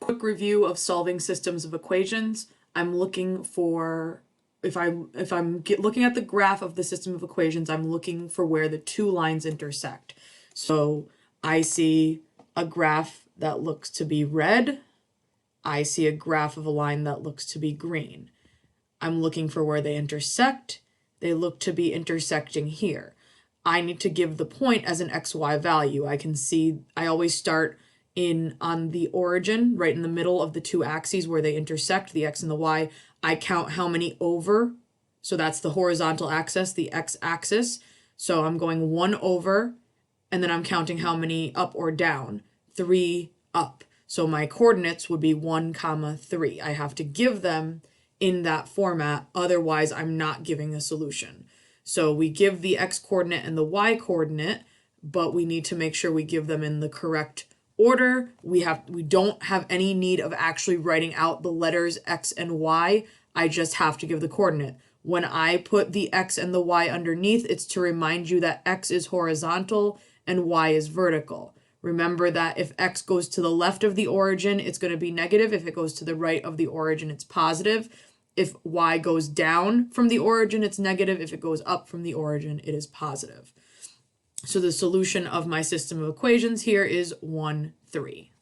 quick review of solving systems of equations. I'm looking for, if I'm looking at the graph of the system of equations, I'm looking for where the two lines intersect. So I see a graph that looks to be red. I see a graph of a line that looks to be green. I'm looking for where they intersect. They look to be intersecting here. I need to give the point as an xy value. I can see, I always start on the origin, right in the middle of the two axes where they intersect, the x and the y. I count how many over, so that's the horizontal axis, the x-axis. So I'm going 1 over, and then I'm counting how many up or down, 3 up. So my coordinates would be 1, 3. I have to give them in that format, otherwise I'm not giving a solution. So we give the x coordinate and the y coordinate, but we need to make sure we give them in the correct order. We don't have any need of actually writing out the letters x and y. I just have to give the coordinate. When I put the x and the y underneath, it's to remind you that x is horizontal and y is vertical. Remember that if x goes to the left of the origin, it's going to be negative. If it goes to the right of the origin, it's positive. If y goes down from the origin, it's negative. If it goes up from the origin, it is positive. So the solution of my system of equations here is 1, 3.